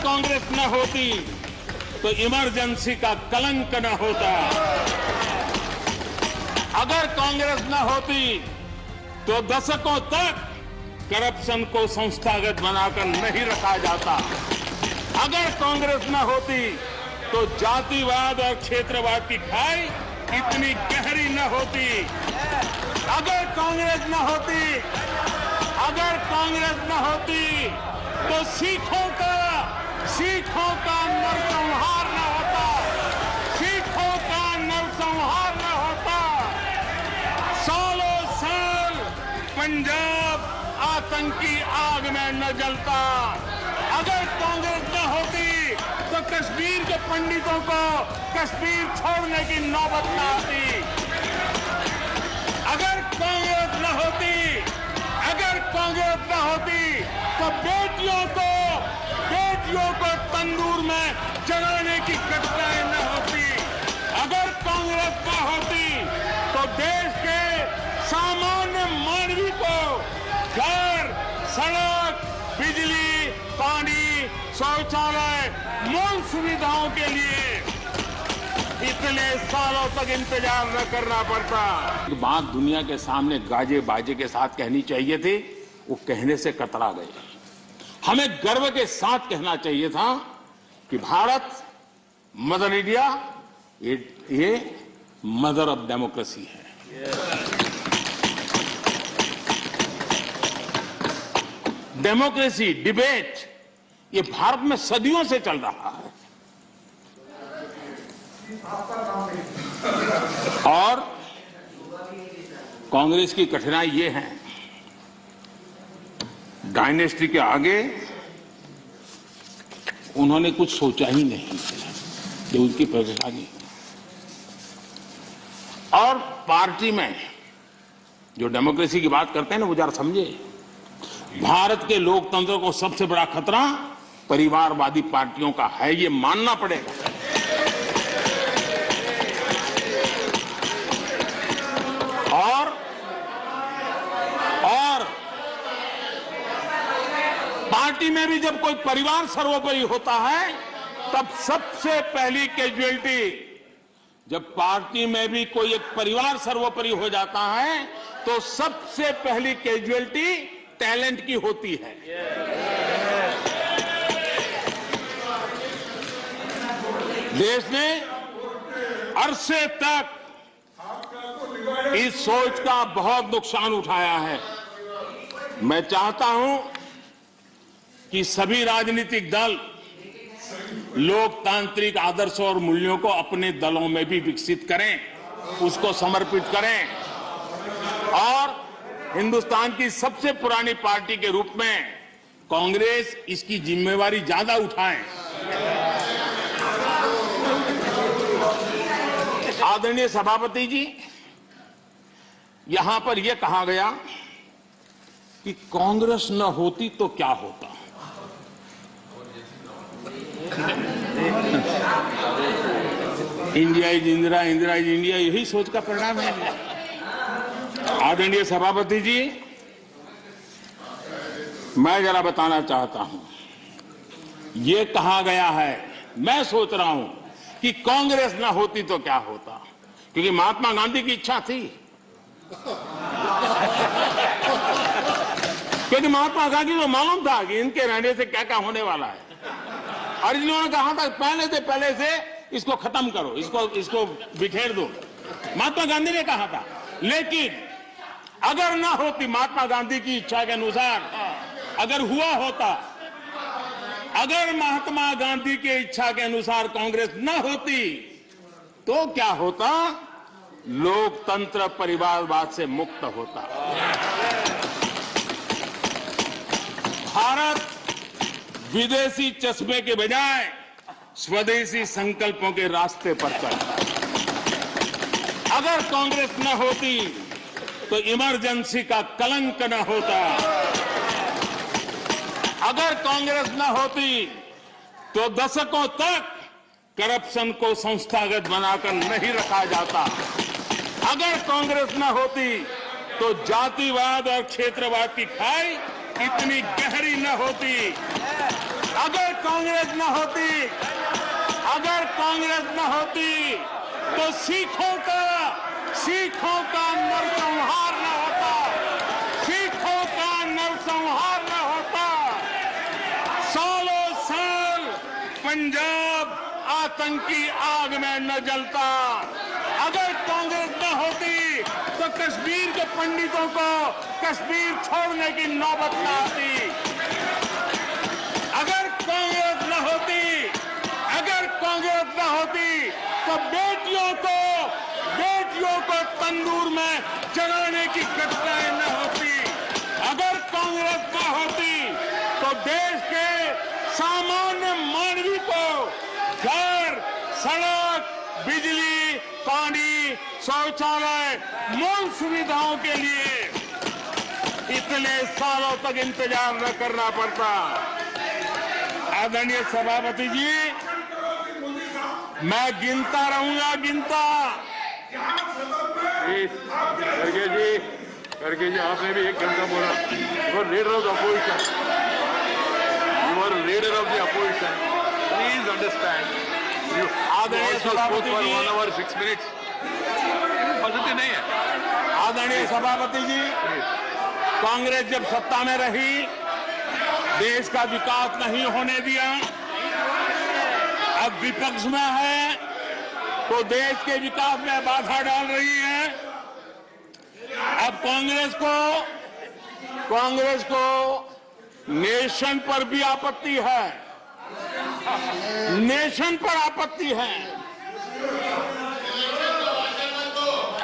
कांग्रेस न होती तो इमरजेंसी का कलंक न होता। अगर कांग्रेस न होती तो दशकों तक करप्शन को संस्थागत बनाकर नहीं रखा जाता। अगर कांग्रेस न होती तो जातिवाद और क्षेत्रवाद की खाई इतनी गहरी न होती। अगर कांग्रेस न होती तो सिखों का नरसंहार न होता। सिखों का नरसंहार न होता। सालों साल पंजाब आतंकी आग में न जलता। अगर कांग्रेस न होती तो कश्मीर के पंडितों को कश्मीर छोड़ने की नौबत न आती। अगर कांग्रेस न होती तो बेटियों को तंदूर में जलाने की घटनाएं न होती। अगर कांग्रेस न होती तो देश के सामान्य मानवी को घर, सड़क, बिजली, पानी, शौचालय, मूल सुविधाओं के लिए इतने सालों तक इंतजार न करना पड़ता। बात दुनिया के सामने गाजे बाजे के साथ कहनी चाहिए थी, वो कहने से कतरा गए। हमें गर्व के साथ कहना चाहिए था कि भारत मदर इंडिया ये मदर ऑफ डेमोक्रेसी है। डेमोक्रेसी डिबेट ये भारत में सदियों से चल रहा है। और कांग्रेस की कठिनाई ये है, डायनेस्टी के आगे उन्होंने कुछ सोचा ही नहीं जो उनकी परेशानी। और पार्टी में जो डेमोक्रेसी की बात करते हैं ना, वो जरा समझे, भारत के लोकतंत्र को सबसे बड़ा खतरा परिवारवादी पार्टियों का है, ये मानना पड़ेगा। और पार्टी में भी जब कोई परिवार सर्वोपरि होता है तब सबसे पहली कैजुअलिटी, जब पार्टी में भी कोई एक परिवार सर्वोपरि हो जाता है तो सबसे पहली कैजुअलिटी टैलेंट की होती है। देश ने अरसे तक इस सोच का बहुत नुकसान उठाया है। मैं चाहता हूं कि सभी राजनीतिक दल लोकतांत्रिक आदर्शों और मूल्यों को अपने दलों में भी विकसित करें, उसको समर्पित करें और हिंदुस्तान की सबसे पुरानी पार्टी के रूप में कांग्रेस इसकी जिम्मेवारी ज्यादा उठाए। आदरणीय सभापति जी, यहां पर यह कहा गया कि कांग्रेस न होती तो क्या होता। India is Indira, Indira is India, यही सोच का परिणाम है। आदरणीय सभापति जी, मैं जरा बताना चाहता हूं, यह कहा गया है, मैं सोच रहा हूं कि कांग्रेस ना होती तो क्या होता, क्योंकि महात्मा गांधी की इच्छा थी। क्योंकि महात्मा गांधी को मालूम था कि इनके रहने से क्या क्या होने वाला है, और इन्होंने कहा था पहले से इसको खत्म करो, इसको बिखेर दो। महात्मा गांधी ने कहा था। लेकिन अगर ना होती महात्मा गांधी की इच्छा के अनुसार, अगर हुआ होता, अगर महात्मा गांधी की इच्छा के अनुसार कांग्रेस ना होती तो क्या होता? लोकतंत्र परिवारवाद से मुक्त होता। भारत विदेशी चश्मे के बजाय स्वदेशी संकल्पों के रास्ते पर चलता। अगर कांग्रेस न होती तो इमरजेंसी का कलंक न होता। अगर कांग्रेस न होती तो दशकों तक करप्शन को संस्थागत बनाकर नहीं रखा जाता। अगर कांग्रेस न होती तो जातिवाद और क्षेत्रवाद की खाई इतनी गहरी न होती। अगर कांग्रेस न होती तो सिखों का नरसंहार न होता, सिखों का नरसंहार न होता। सालों साल पंजाब आतंकी आग में न जलता। अगर कांग्रेस न होती तो कश्मीर के पंडितों को कश्मीर छोड़ने की नौबत न आती। अगर कांग्रेस न होती तो बेटियों को तंदूर में जलाने की घटनाएं न होती। अगर कांग्रेस न होती तो देश के सामान्य मानवी को घर, सड़क, बिजली, पानी, शौचालय, मूल सुविधाओं के लिए इतने सालों तक इंतजार न करना पड़ता। आदरणीय सभापति जी, मैं गिनता रहूंगा। खड़गे जी आपने भी 1 घंटा बोला। You are leader of the opposition, please understand. आदरणीय सभापति जी, 1 hour 6 minutes पद्धति नहीं है। आदरणीय सभापति जी, कांग्रेस जब सत्ता में रही देश का विकास नहीं होने दिया। अब विपक्ष में है तो देश के विकास में बाधा डाल रही है। अब कांग्रेस को नेशन पर भी आपत्ति है, नेशन पर आपत्ति है।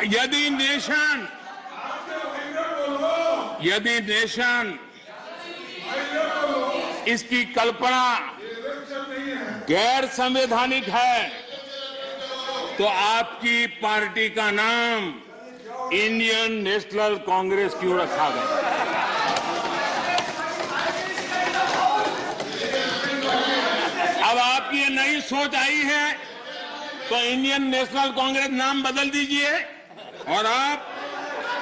यदि नेशन इसकी कल्पना गैर संवैधानिक है तो आपकी पार्टी का नाम इंडियन नेशनल कांग्रेस क्यों रखा गया? अब आपकी ये नई सोच आई है तो इंडियन नेशनल कांग्रेस नाम बदल दीजिए और आप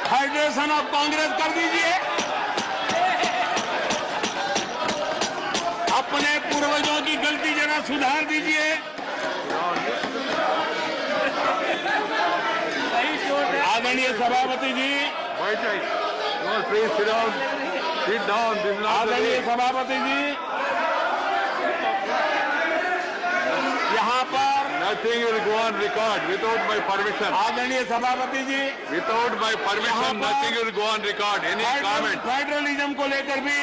फेडरेशन ऑफ कांग्रेस कर दीजिए। अपने पूर्वजों की गलती जरा सुधार दीजिए। आदरणीय सभापति जी, आदरणीय सभापति जी, यहाँ पर Nothing will go on record without my permission. आदरणीय सभापति जी, Without my permission, nothing will go on record. Any comment? Federalism को लेकर भी